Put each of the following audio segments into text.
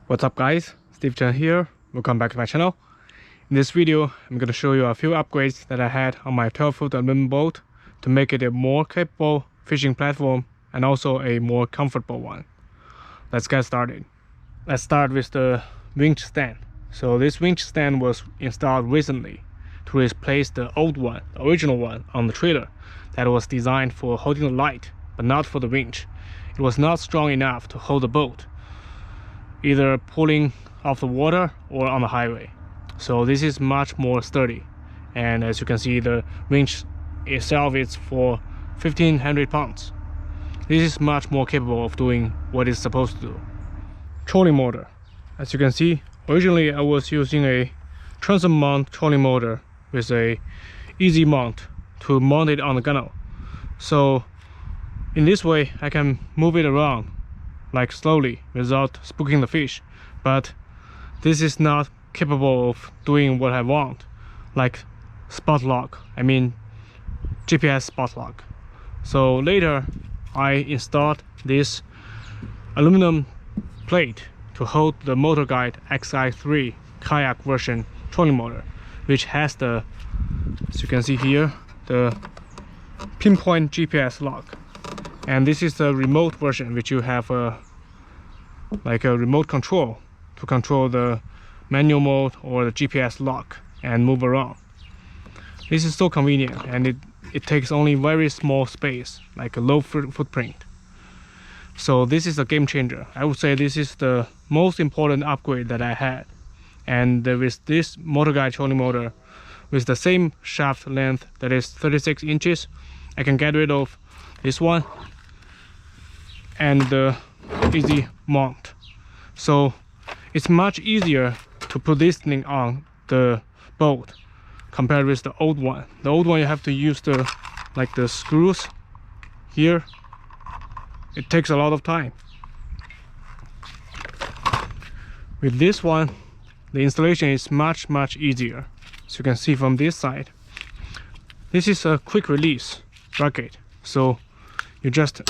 What's up guys, Steve Chen here, welcome back to my channel. In this video, I'm going to show you a few upgrades that I had on my 12-foot aluminum boat to make it a more capable fishing platform and also a more comfortable one. Let's get started. Let's start with the winch stand. So this winch stand was installed recently to replace the old one, the original one on the trailer that was designed for holding the light but not for the winch. It was not strong enough to hold the boat, either pulling off the water or on the highway. So this is much more sturdy, and as you can see, the winch itself is for 1500 pounds. This is much more capable of doing what it's supposed to do. Trolling motor. As you can see, originally I was using a transom mount trolling motor with a easy mount to mount it on the gunnel. So in this way I can move it around like slowly without spooking the fish, but this is not capable of doing what I want, like spot lock, GPS spot lock. So later I installed this aluminum plate to hold the Motor Guide XI3 kayak version trolling motor, which has the, as you can see here, the pinpoint GPS lock. And this is the remote version, which you have like a remote control to control the manual mode or the GPS lock and move around. This is so convenient, and it takes only very small space, like a low footprint. So this is a game changer. I would say this is the most important upgrade that I had. And with this Motor Guide trolling motor, with the same shaft length that is 36 inches, I can get rid of this one and the easy mount. So it's much easier to put this thing on the boat compared with the old one. The old one you have to use the screws here. It takes a lot of time. With this one, the installation is much easier. As you can see from this side, this is a quick release bracket, so you just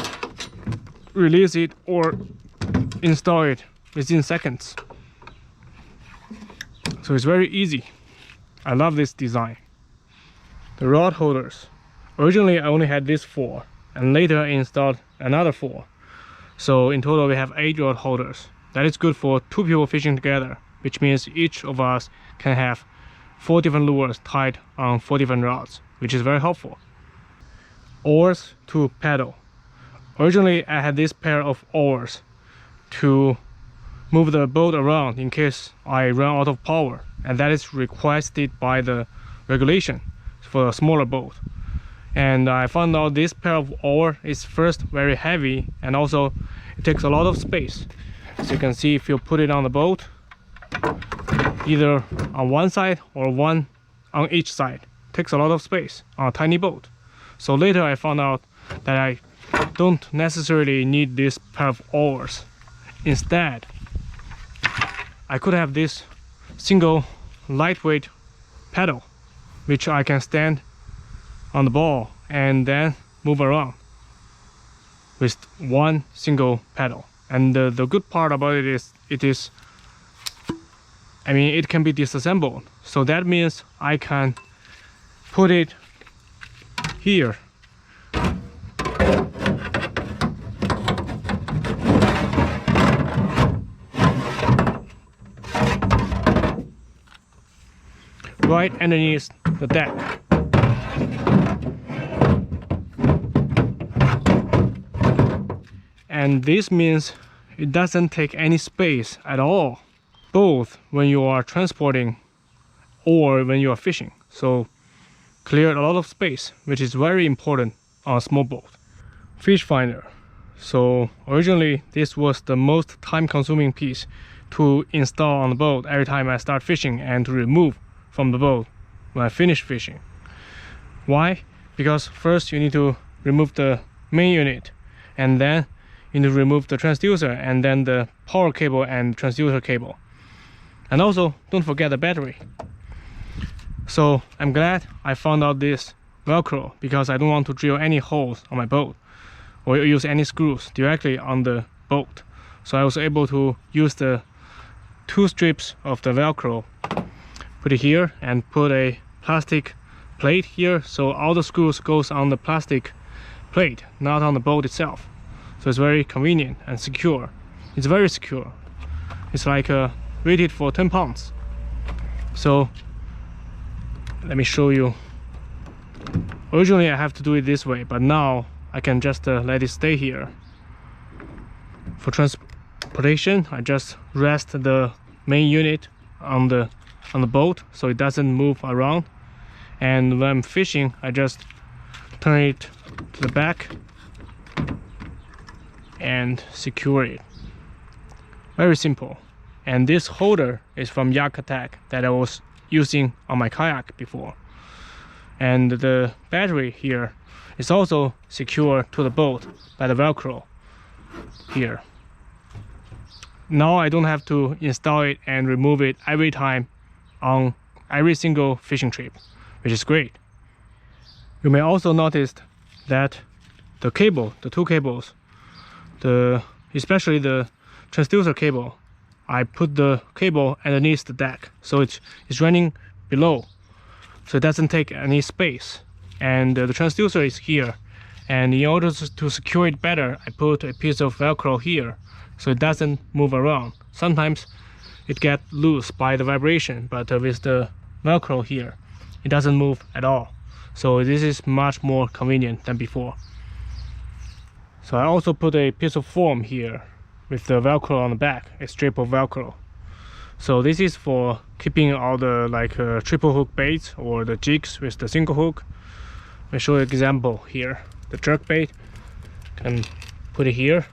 release it or install it within seconds. So it's very easy. I love this design. The rod holders. Originally I only had this 4, and later I installed another 4. So in total we have 8 rod holders. That is good for 2 people fishing together, which means each of us can have 4 different lures tied on 4 different rods, which is very helpful. Oars to paddle. Originally I had this pair of oars to move the boat around in case I run out of power, and that is requested by the regulation for a smaller boat. And I found out this pair of oars is first very heavy, and also it takes a lot of space. As you can see, if you put it on the boat, either on one side or one on each side, it takes a lot of space on a tiny boat. So later I found out that I don't necessarily need this pair of oars. Instead, I could have this single lightweight paddle, which I can stand on the ball and then move around with one single paddle. And the good part about it is it can be disassembled. So that means I can put it here right underneath the deck. And this means it doesn't take any space at all, both when you are transporting or when you are fishing. So cleared a lot of space, which is very important on a small boat. Fish finder. So originally this was the most time-consuming piece to install on the boat every time I start fishing, and to remove from the boat when I finish fishing. Why? Because first you need to remove the main unit, and then you need to remove the transducer, and then the power cable and transducer cable, and also don't forget the battery. So I'm glad I found out this VELCRO, because I don't want to drill any holes on my boat or use any screws directly on the boat. So I was able to use the 2 strips of the Velcro, put it here, and put a plastic plate here, so all the screws goes on the plastic plate, not on the boat itself. So it's very convenient and secure. It's very secure. It's like rated for 10 pounds. So let me show you. Originally I have to do it this way, but now I can just let it stay here. For transportation, I just rest the main unit on the boat so it doesn't move around. And when I'm fishing, I just turn it to the back and secure it. Very simple. And this holder is from Yak Attack that I was using on my kayak before. And the battery here is also secure to the boat by the Velcro here. Now I don't have to install it and remove it every time on every single fishing trip, which is great. You may also notice that the cable, the 2 cables, especially the transducer cable, I put the cable underneath the deck, so it's running below, so it doesn't take any space. And the transducer is here, and in order to secure it better, I put a piece of Velcro here, so it doesn't move around. Sometimes it gets loose by the vibration, but with the Velcro here, it doesn't move at all. So this is much more convenient than before. So I also put a piece of foam here with the Velcro on the back, a strip of Velcro. So this is for keeping all the triple hook baits or the jigs with the single hook. Let me show you an example here. The jerk bait, can put it here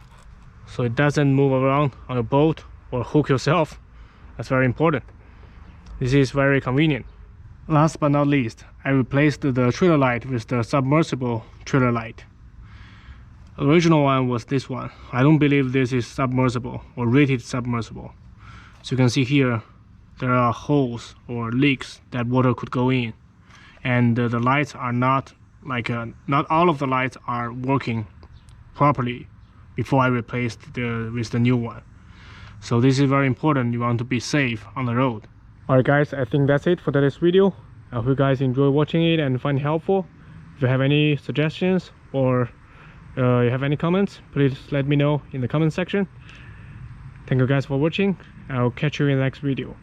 so it doesn't move around on a boat or hook yourself. That's very important. This is very convenient. Last but not least, I replaced the trailer light with the submersible trailer light. The original one was this one. I don't believe this is submersible or rated submersible. So you can see here there are holes or leaks that water could go in, and the lights are not all of the lights are working properly before I replaced with the new one. So this is very important. You want to be safe on the road. Alright guys, I think that's it for today's video. I hope you guys enjoy watching it and find it helpful. If you have any suggestions or you have any comments, please let me know in the comment section. Thank you guys for watching. I'll catch you in the next video.